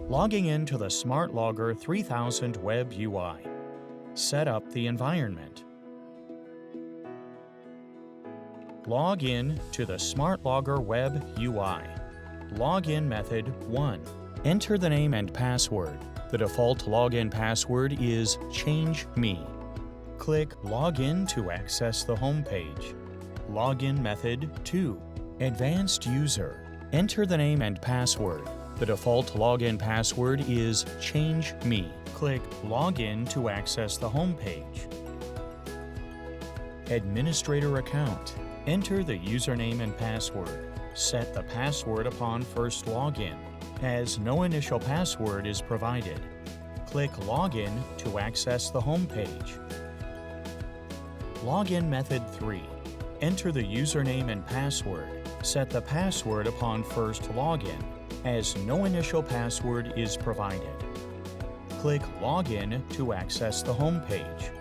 Logging into the SmartLogger 3000 Web UI. Set up the environment. Log in to the SmartLogger Web UI. Login method 1. Enter the name and password. The default login password is ChangeMe. Click Login to access the home page. Login method 2. Advanced user. Enter the name and password. The default login password is ChangeMe. Click Login to access the home page. Administrator account. Enter the username and password. Set the password upon first login, as no initial password is provided. Click Login to access the home page. Login method 3. Enter the username and password. Set the password upon first login, as no initial password is provided. Click Login to access the home page.